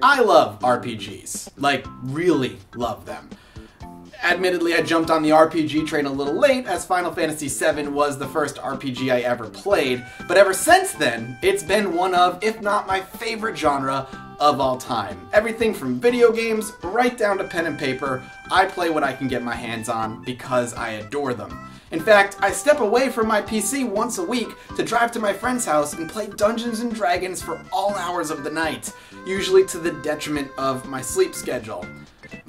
I love RPGs. Like, really love them. Admittedly, I jumped on the RPG train a little late, as Final Fantasy VII was the first RPG I ever played, but ever since then, it's been one of, if not my favorite genre of all time. Everything from video games, right down to pen and paper, I play what I can get my hands on because I adore them. In fact, I step away from my PC once a week to drive to my friend's house and play Dungeons & Dragons for all hours of the night, usually to the detriment of my sleep schedule.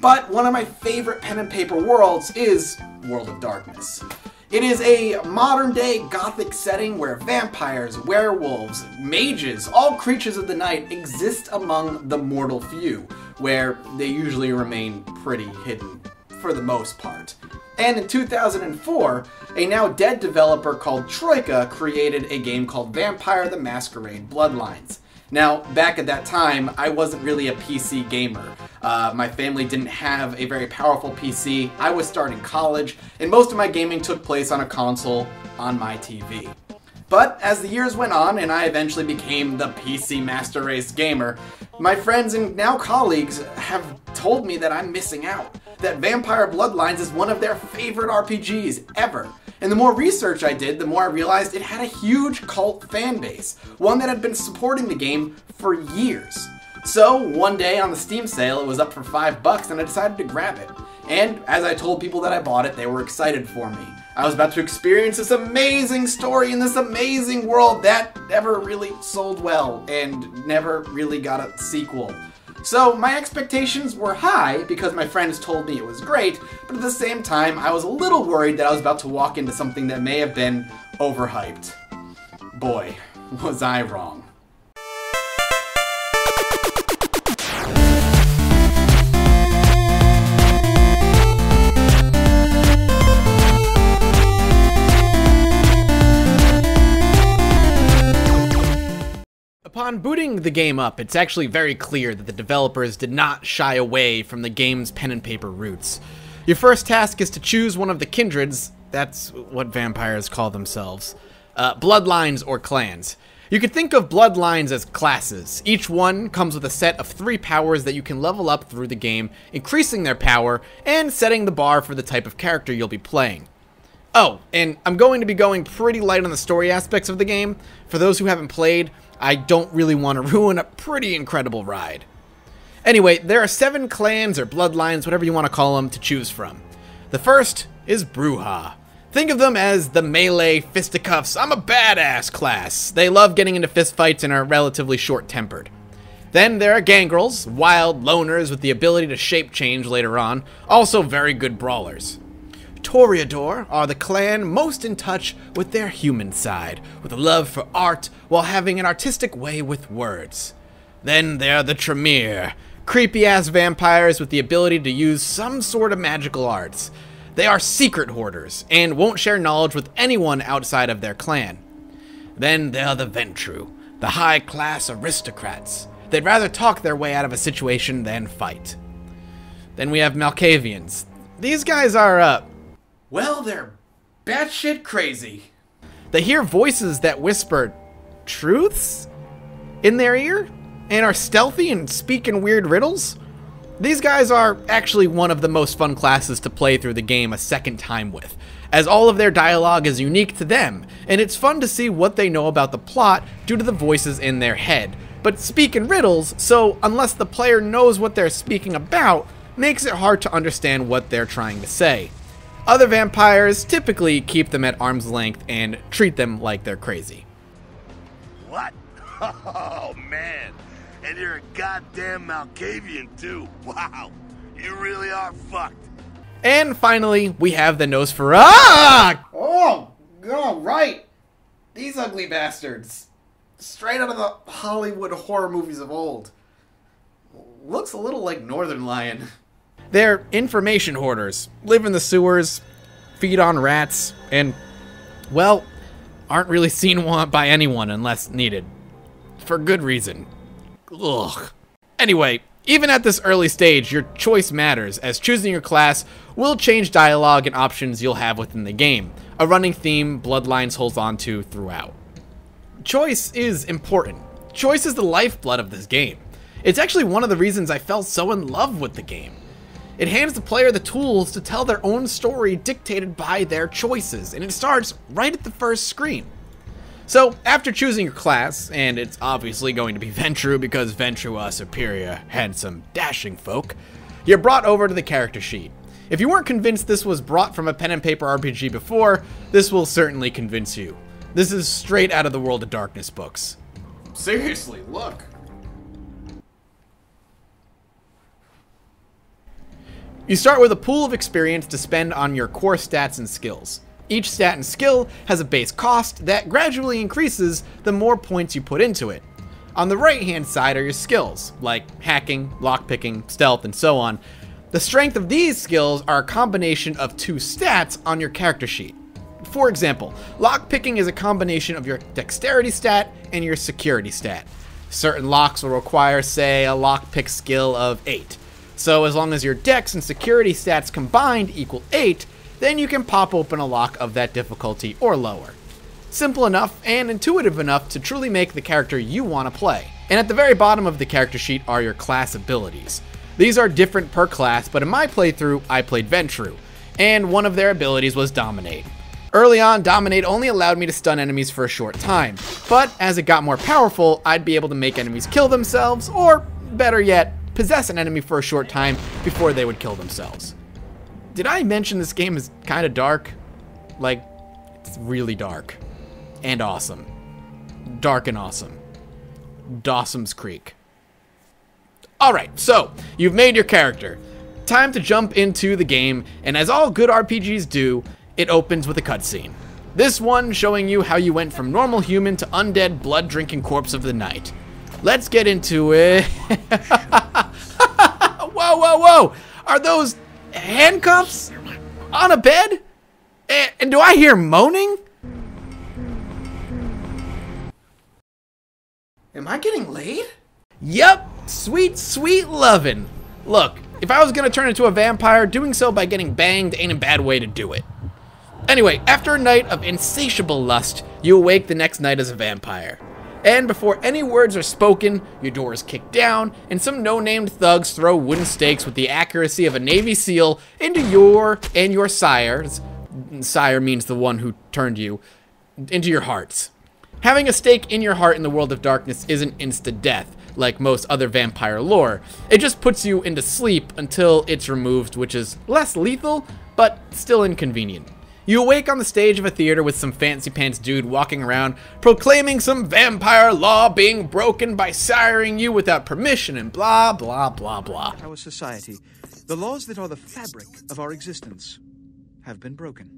But one of my favorite pen and paper worlds is World of Darkness. It is a modern-day gothic setting where vampires, werewolves, mages, all creatures of the night exist among the mortal few, where they usually remain pretty hidden, for the most part. And in 2004, a now dead developer called Troika created a game called Vampire the Masquerade Bloodlines. Now, back at that time, I wasn't really a PC gamer. My family didn't have a very powerful PC, I was starting college, and most of my gaming took place on a console on my TV. But as the years went on and I eventually became the PC Master Race gamer, my friends and now colleagues have told me that I'm missing out. That Vampire Bloodlines is one of their favorite RPGs ever. And the more research I did, the more I realized it had a huge cult fan base, one that had been supporting the game for years. So one day on the Steam sale, it was up for $5 and I decided to grab it. And as I told people that I bought it, they were excited for me. I was about to experience this amazing story in this amazing world that never really sold well and never really got a sequel. So my expectations were high because my friends told me it was great, but at the same time I was a little worried that I was about to walk into something that may have been overhyped. Boy, was I wrong. Upon booting the game up, it's actually very clear that the developers did not shy away from the game's pen and paper roots. Your first task is to choose one of the kindreds, that's what vampires call themselves, bloodlines or clans. You could think of bloodlines as classes. Each one comes with a set of 3 powers that you can level up through the game, increasing their power and setting the bar for the type of character you'll be playing. Oh, and I'm going to be going pretty light on the story aspects of the game. For those who haven't played, I don't really want to ruin a pretty incredible ride. Anyway, there are 7 clans or bloodlines, whatever you want to call them, to choose from. The first is Bruja. Think of them as the melee, fisticuffs, I'm a badass class. They love getting into fistfights and are relatively short-tempered. Then there are gangrels, wild loners with the ability to shape change later on, also very good brawlers. Toreador are the clan most in touch with their human side, with a love for art while having an artistic way with words. Then there are the Tremere, creepy-ass vampires with the ability to use some sort of magical arts. They are secret hoarders, and won't share knowledge with anyone outside of their clan. Then there are the Ventru, the high-class aristocrats. They'd rather talk their way out of a situation than fight. Then we have Malka Viens. These guys are, well, they're batshit crazy. They hear voices that whisper truths in their ear and are stealthy and speak in weird riddles. These guys are actually one of the most fun classes to play through the game a second time with, as all of their dialogue is unique to them, and it's fun to see what they know about the plot due to the voices in their head, but speak in riddles, so unless the player knows what they're speaking about, makes it hard to understand what they're trying to say. Other vampires typically keep them at arm's length and treat them like they're crazy. What? Oh, man. And you're a goddamn Malkavian, too. Wow. You really are fucked. And finally, we have the Nosferatu. Oh, right. These ugly bastards. Straight out of the Hollywood horror movies of old. Looks a little like Northern Lion. They're information hoarders, live in the sewers, feed on rats, and, well, aren't really seen by anyone unless needed. For good reason. Ugh. Anyway, even at this early stage, your choice matters, as choosing your class will change dialogue and options you'll have within the game, a running theme Bloodlines holds on to throughout. Choice is important. Choice is the lifeblood of this game. It's actually one of the reasons I fell so in love with the game. It hands the player the tools to tell their own story dictated by their choices, and it starts right at the first screen. So, after choosing your class, and it's obviously going to be Ventrue because Ventrue are superior, handsome, dashing folk, you're brought over to the character sheet. If you weren't convinced this was brought from a pen and paper RPG before, this will certainly convince you. This is straight out of the World of Darkness books. Seriously, look. You start with a pool of experience to spend on your core stats and skills. Each stat and skill has a base cost that gradually increases the more points you put into it. On the right hand side are your skills, like hacking, lockpicking, stealth, and so on. The strength of these skills are a combination of two stats on your character sheet. For example, lockpicking is a combination of your dexterity stat and your security stat. Certain locks will require, say, a lockpick skill of 8. So as long as your dex and security stats combined equal 8, then you can pop open a lock of that difficulty or lower. Simple enough and intuitive enough to truly make the character you want to play. And at the very bottom of the character sheet are your class abilities. These are different per class, but in my playthrough, I played Ventrue, and one of their abilities was Dominate. Early on, Dominate only allowed me to stun enemies for a short time, but as it got more powerful, I'd be able to make enemies kill themselves, or better yet, possess an enemy for a short time before they would kill themselves. Did I mention this game is kind of dark? Like, it's really dark. And awesome. Dark and awesome. Dawson's Creek. Alright, so, you've made your character. Time to jump into the game, and as all good RPGs do, it opens with a cutscene. This one showing you how you went from normal human to undead blood-drinking corpse of the night. Let's get into it. Whoa, whoa, whoa! Are those handcuffs on a bed? And do I hear moaning? Am I getting laid? Yep, sweet, sweet lovin'. Look, if I was gonna turn into a vampire, doing so by getting banged ain't a bad way to do it. Anyway, after a night of insatiable lust, you awake the next night as a vampire. And before any words are spoken, your door is kicked down, and some no-named thugs throw wooden stakes with the accuracy of a Navy SEAL into your and your sire's, sire means the one who turned you, into your hearts. Having a stake in your heart in the World of Darkness isn't insta-death, like most other vampire lore. It just puts you into sleep until it's removed, which is less lethal, but still inconvenient. You awake on the stage of a theater with some fancy pants dude walking around proclaiming some vampire law being broken by siring you without permission and blah blah blah blah. Our society, the laws that are the fabric of our existence, have been broken.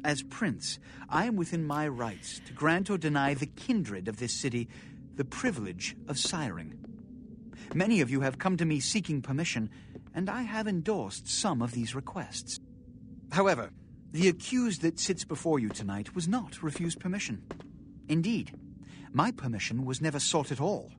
As prince, I am within my rights to grant or deny the kindred of this city the privilege of siring. Many of you have come to me seeking permission, and I have endorsed some of these requests. However, the accused that sits before you tonight was not refused permission. Indeed, my permission was never sought at all.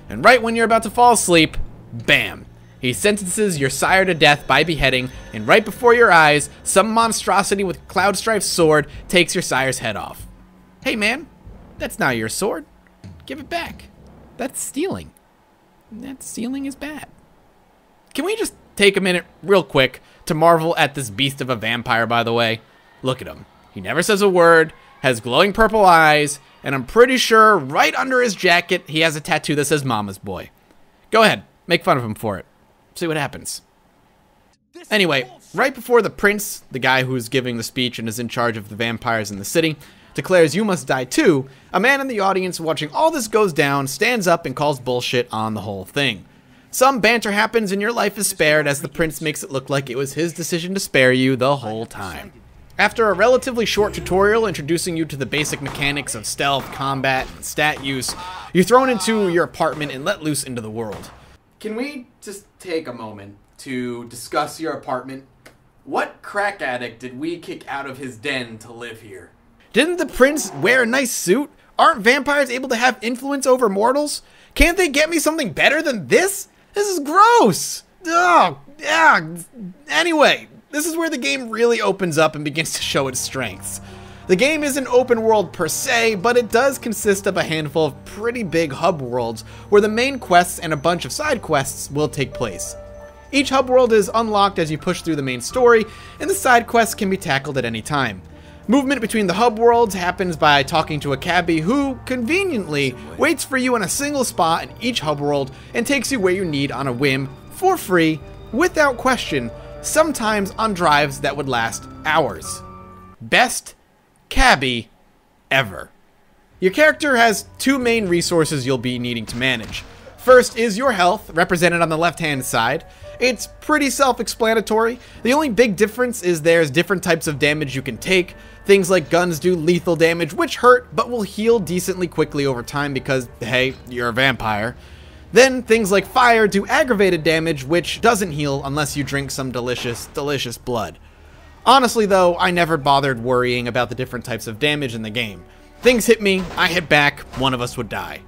And right when you're about to fall asleep, bam! He sentences your sire to death by beheading, and right before your eyes, some monstrosity with Cloudstrife's sword takes your sire's head off. Hey man, that's not your sword. Give it back. That's stealing. That stealing is bad. Can we just take a minute real quick to marvel at this beast of a vampire, by the way? Look at him. He never says a word, has glowing purple eyes, and I'm pretty sure right under his jacket he has a tattoo that says Mama's Boy. Go ahead, make fun of him for it. See what happens. Anyway, right before the prince, the guy who's giving the speech and is in charge of the vampires in the city, declares you must die too, a man in the audience watching all this goes down stands up and calls bullshit on the whole thing. Some banter happens and your life is spared as the prince makes it look like it was his decision to spare you the whole time. After a relatively short tutorial introducing you to the basic mechanics of stealth, combat, and stat use, you're thrown into your apartment and let loose into the world. Can we just take a moment to discuss your apartment? What crack addict did we kick out of his den to live here? Didn't the prince wear a nice suit? Aren't vampires able to have influence over mortals? Can't they get me something better than this? This is gross! Ugh, yeah. Anyway, this is where the game really opens up and begins to show its strengths. The game isn't open world per se, but it does consist of a handful of pretty big hub worlds where the main quests and a bunch of side quests will take place. Each hub world is unlocked as you push through the main story, and the side quests can be tackled at any time. Movement between the hub worlds happens by talking to a cabbie who, conveniently, waits for you in a single spot in each hub world and takes you where you need on a whim, for free, without question, sometimes on drives that would last hours. Best cabbie ever. Your character has two main resources you'll be needing to manage. First is your health, represented on the left-hand side. It's pretty self-explanatory. The only big difference is there's different types of damage you can take. Things like guns do lethal damage, which hurt, but will heal decently quickly over time because, hey, you're a vampire. Then things like fire do aggravated damage, which doesn't heal unless you drink some delicious, delicious blood. Honestly though, I never bothered worrying about the different types of damage in the game. Things hit me, I hit back, one of us would die.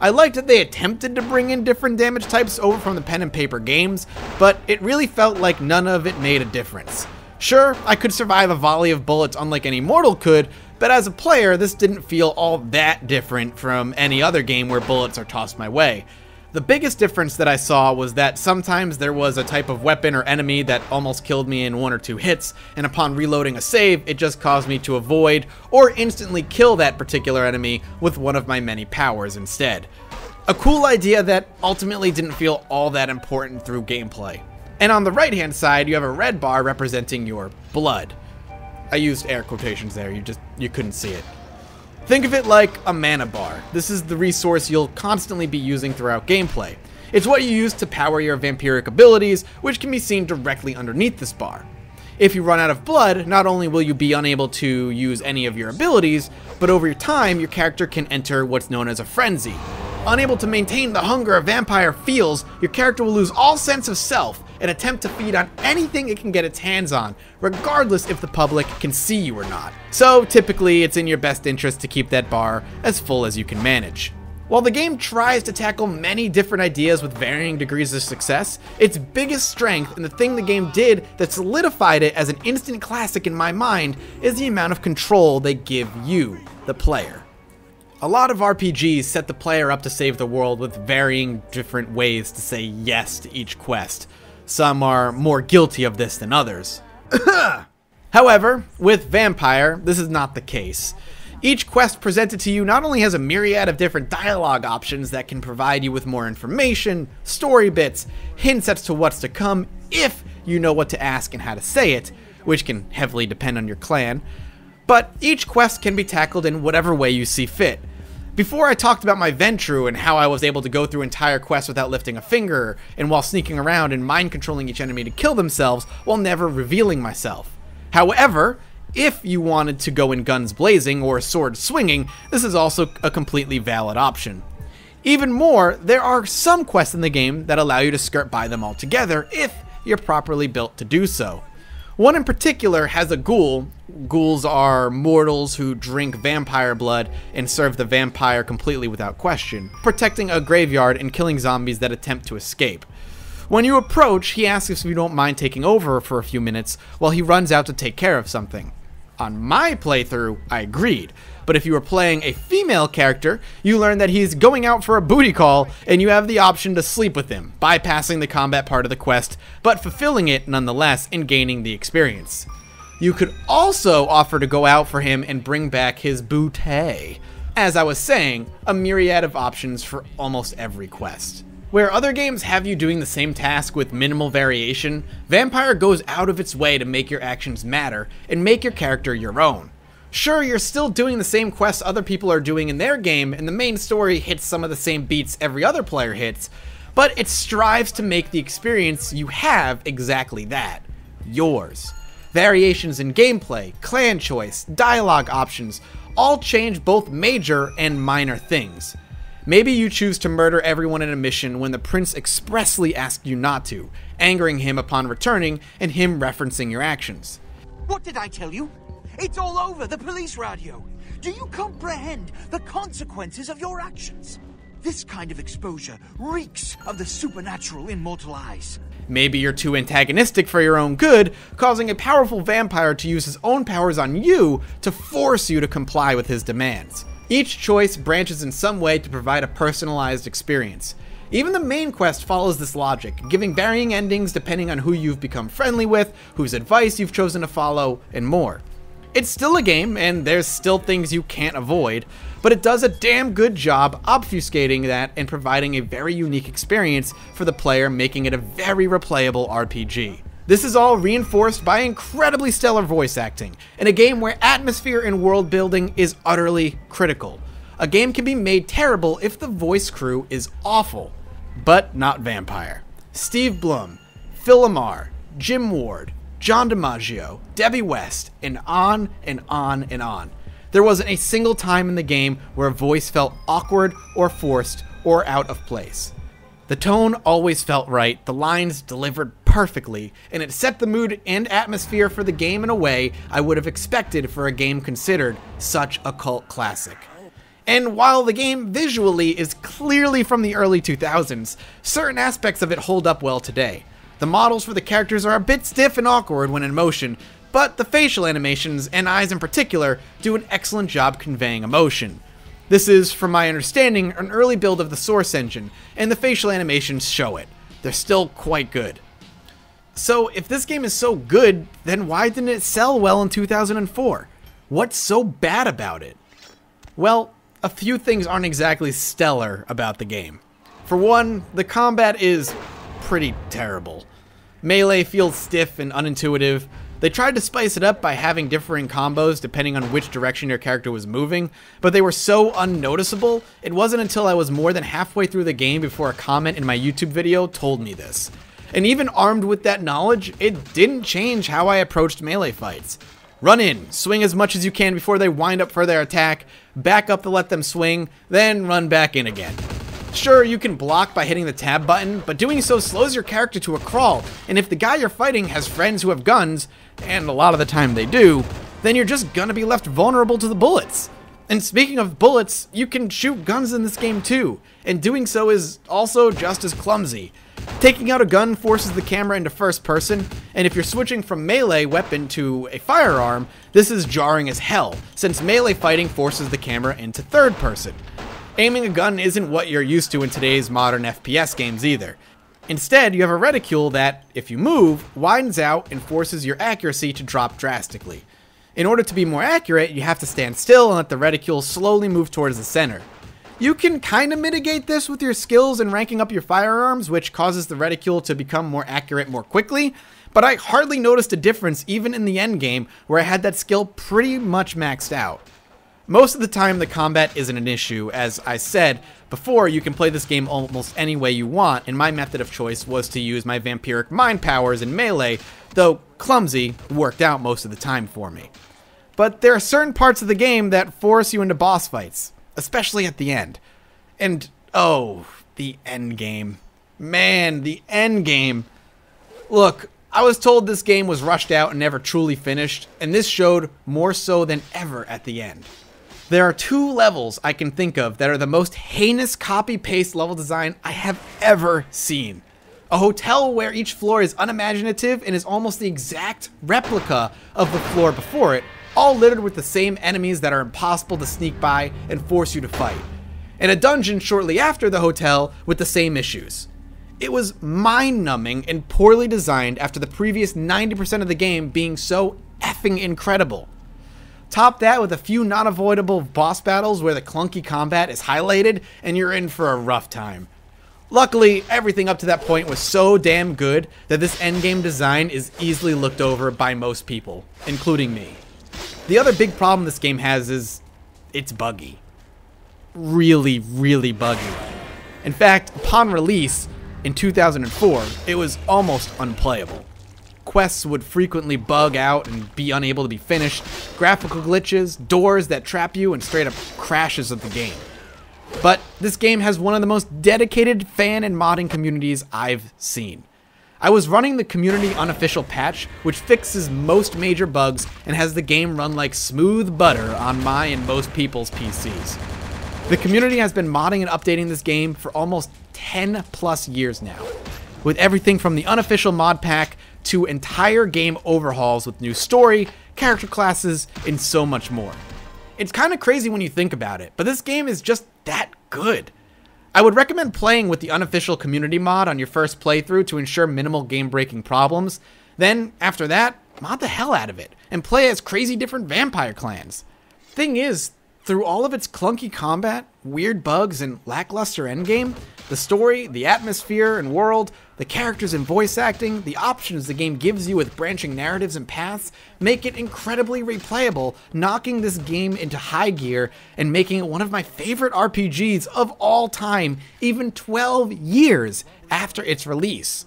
I liked that they attempted to bring in different damage types over from the pen and paper games, but it really felt like none of it made a difference. Sure, I could survive a volley of bullets unlike any mortal could, but as a player, this didn't feel all that different from any other game where bullets are tossed my way. The biggest difference that I saw was that sometimes there was a type of weapon or enemy that almost killed me in 1 or 2 hits, and upon reloading a save, it just caused me to avoid or instantly kill that particular enemy with one of my many powers instead. A cool idea that ultimately didn't feel all that important through gameplay. And on the right hand side, you have a red bar representing your blood. I used air quotations there, you couldn't see it. Think of it like a mana bar. This is the resource you'll constantly be using throughout gameplay. It's what you use to power your vampiric abilities, which can be seen directly underneath this bar. If you run out of blood, not only will you be unable to use any of your abilities, but over time, your character can enter what's known as a frenzy. Unable to maintain the hunger a vampire feels, your character will lose all sense of self and attempt to feed on anything it can get its hands on, regardless if the public can see you or not. So typically, it's in your best interest to keep that bar as full as you can manage. While the game tries to tackle many different ideas with varying degrees of success, its biggest strength and the thing the game did that solidified it as an instant classic in my mind is the amount of control they give you, the player. A lot of RPGs set the player up to save the world with varying different ways to say yes to each quest. Some are more guilty of this than others. However, with Vampire, this is not the case. Each quest presented to you not only has a myriad of different dialogue options that can provide you with more information, story bits, hints as to what's to come if you know what to ask and how to say it, which can heavily depend on your clan, but each quest can be tackled in whatever way you see fit. Before I talked about my Ventru and how I was able to go through entire quests without lifting a finger, and while sneaking around and mind controlling each enemy to kill themselves while never revealing myself. However, if you wanted to go in guns blazing or sword swinging, this is also a completely valid option. Even more, there are some quests in the game that allow you to skirt by them altogether if you're properly built to do so. One in particular has a ghoul. Ghouls are mortals who drink vampire blood and serve the vampire completely without question, protecting a graveyard and killing zombies that attempt to escape. When you approach, he asks if you don't mind taking over for a few minutes while he runs out to take care of something. On my playthrough, I agreed, but if you are playing a female character, you learn that he's going out for a booty call, and you have the option to sleep with him, bypassing the combat part of the quest, but fulfilling it nonetheless and gaining the experience. You could also offer to go out for him and bring back his bootay. As I was saying, a myriad of options for almost every quest. Where other games have you doing the same task with minimal variation, Vampire goes out of its way to make your actions matter and make your character your own. Sure, you're still doing the same quests other people are doing in their game, and the main story hits some of the same beats every other player hits, but it strives to make the experience you have exactly that, yours. Variations in gameplay, clan choice, dialogue options, all change both major and minor things. Maybe you choose to murder everyone in a mission when the prince expressly asked you not to, angering him upon returning and him referencing your actions. What did I tell you? It's all over the police radio. Do you comprehend the consequences of your actions? This kind of exposure reeks of the supernatural in mortal eyes. Maybe you're too antagonistic for your own good, causing a powerful vampire to use his own powers on you to force you to comply with his demands. Each choice branches in some way to provide a personalized experience. Even the main quest follows this logic, giving varying endings depending on who you've become friendly with, whose advice you've chosen to follow, and more. It's still a game, and there's still things you can't avoid, but it does a damn good job obfuscating that and providing a very unique experience for the player, making it a very replayable RPG. This is all reinforced by incredibly stellar voice acting, in a game where atmosphere and world building is utterly critical. A game can be made terrible if the voice crew is awful, but not Vampire. Steve Blum, Phil Lamar, Jim Ward, John DiMaggio, Debbie West, and on and on and on. There wasn't a single time in the game where a voice felt awkward or forced or out of place. The tone always felt right, the lines delivered perfectly, and it set the mood and atmosphere for the game in a way I would have expected for a game considered such a cult classic. And while the game visually is clearly from the early 2000s, certain aspects of it hold up well today. The models for the characters are a bit stiff and awkward when in motion, but the facial animations, and eyes in particular, do an excellent job conveying emotion. This is, from my understanding, an early build of the Source engine, and the facial animations show it. They're still quite good. So, if this game is so good, then why didn't it sell well in 2004? What's so bad about it? Well, a few things aren't exactly stellar about the game. For one, the combat is pretty terrible. Melee feels stiff and unintuitive. They tried to spice it up by having differing combos depending on which direction your character was moving, but they were so unnoticeable, it wasn't until I was more than halfway through the game before a comment in my YouTube video told me this. And even armed with that knowledge, it didn't change how I approached melee fights. Run in, swing as much as you can before they wind up for their attack, back up to let them swing, then run back in again. Sure, you can block by hitting the tab button, but doing so slows your character to a crawl, and if the guy you're fighting has friends who have guns, and a lot of the time they do, then you're just gonna be left vulnerable to the bullets. And speaking of bullets, you can shoot guns in this game too, and doing so is also just as clumsy. Taking out a gun forces the camera into first person, and if you're switching from melee weapon to a firearm, this is jarring as hell, since melee fighting forces the camera into third person. Aiming a gun isn't what you're used to in today's modern FPS games either. Instead, you have a reticule that, if you move, widens out and forces your accuracy to drop drastically. In order to be more accurate, you have to stand still and let the reticule slowly move towards the center. You can kinda mitigate this with your skills and ranking up your firearms, which causes the reticule to become more accurate more quickly, but I hardly noticed a difference even in the endgame where I had that skill pretty much maxed out. Most of the time the combat isn't an issue. As I said before, you can play this game almost any way you want, and my method of choice was to use my vampiric mind powers in melee, though clumsy worked out most of the time for me. But there are certain parts of the game that force you into boss fights, especially at the end. And oh, the end game. Man, the end game. Look, I was told this game was rushed out and never truly finished, and this showed more so than ever at the end. There are two levels I can think of that are the most heinous copy-paste level design I have ever seen. A hotel where each floor is unimaginative and is almost the exact replica of the floor before it, all littered with the same enemies that are impossible to sneak by and force you to fight. And a dungeon shortly after the hotel with the same issues. It was mind-numbing and poorly designed after the previous 90% of the game being so effing incredible. Top that with a few non-avoidable boss battles where the clunky combat is highlighted and you're in for a rough time. Luckily, everything up to that point was so damn good that this endgame design is easily looked over by most people, including me. The other big problem this game has is it's buggy. Really, really buggy. In fact, upon release in 2004, it was almost unplayable. Quests would frequently bug out and be unable to be finished, graphical glitches, doors that trap you, and straight up crashes of the game. But this game has one of the most dedicated fan and modding communities I've seen. I was running the community unofficial patch, which fixes most major bugs and has the game run like smooth butter on my and most people's PCs. The community has been modding and updating this game for almost 10 plus years now, with everything from the unofficial mod pack to entire game overhauls with new story, character classes, and so much more. It's kind of crazy when you think about it, but this game is just that good. I would recommend playing with the unofficial community mod on your first playthrough to ensure minimal game-breaking problems. Then, after that, mod the hell out of it, and play as crazy different vampire clans. Thing is, through all of its clunky combat, weird bugs, and lackluster endgame, the story, the atmosphere and world, the characters and voice acting, the options the game gives you with branching narratives and paths make it incredibly replayable, knocking this game into high gear and making it one of my favorite RPGs of all time, even 12 years after its release.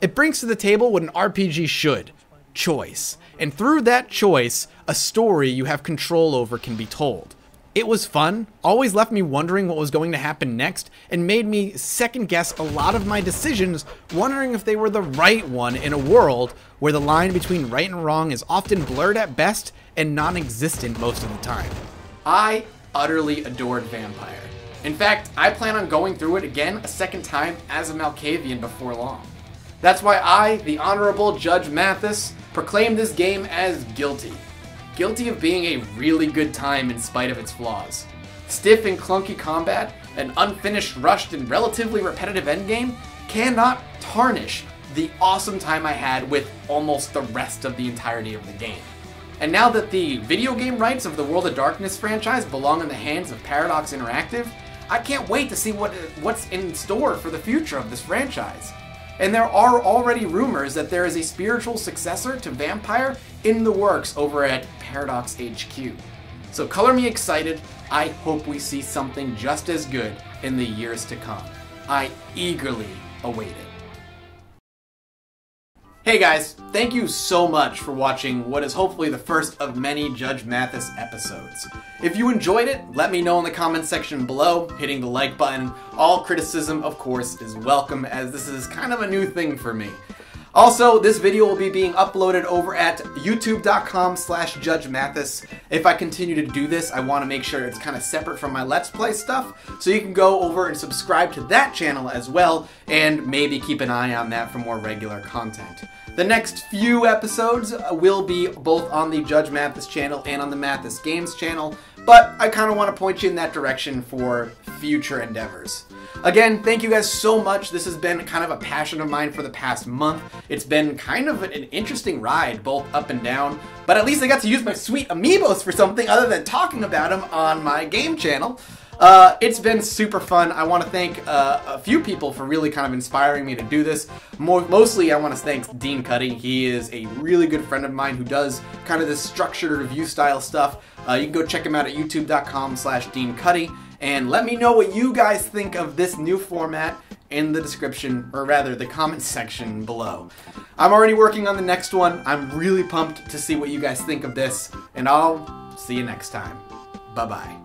It brings to the table what an RPG should: choice. And through that choice, a story you have control over can be told. It was fun, always left me wondering what was going to happen next, and made me second guess a lot of my decisions, wondering if they were the right one in a world where the line between right and wrong is often blurred at best and non-existent most of the time. I utterly adored Vampire. In fact, I plan on going through it again a second time as a Malka Viens before long. That's why I, the Honorable Judge Mathas, proclaim this game as guilty. Guilty of being a really good time in spite of its flaws. Stiff and clunky combat, an unfinished, rushed, and relatively repetitive endgame cannot tarnish the awesome time I had with almost the rest of the entirety of the game. And now that the video game rights of the World of Darkness franchise belong in the hands of Paradox Interactive, I can't wait to see what's in store for the future of this franchise. And there are already rumors that there is a spiritual successor to Vampire in the works over at Paradox HQ. So color me excited. I hope we see something just as good in the years to come. I eagerly await it. Hey guys, thank you so much for watching what is hopefully the first of many Judge Mathas episodes. If you enjoyed it, let me know in the comments section below, hitting the like button. All criticism, of course, is welcome, as this is kind of a new thing for me. Also, this video will be being uploaded over at youtube.com/JudgeMathas. If I continue to do this, I want to make sure it's kind of separate from my Let's Play stuff, so you can go over and subscribe to that channel as well, and maybe keep an eye on that for more regular content. The next few episodes will be both on the Judge Mathas channel and on the Mathas Games channel, but I kind of want to point you in that direction for future endeavors. Again, thank you guys so much. This has been kind of a passion of mine for the past month. It's been kind of an interesting ride, both up and down, but at least I got to use my sweet amiibos for something other than talking about them on my game channel. It's been super fun. I want to thank a few people for really kind of inspiring me to do this. Mostly I want to thank Dean Cuddy. He is a really good friend of mine who does kind of this structured review style stuff. You can go check him out at youtube.com/DeanCuddy. And let me know what you guys think of this new format in the description, or rather the comments section below. I'm already working on the next one. I'm really pumped to see what you guys think of this, and I'll see you next time. Bye-bye.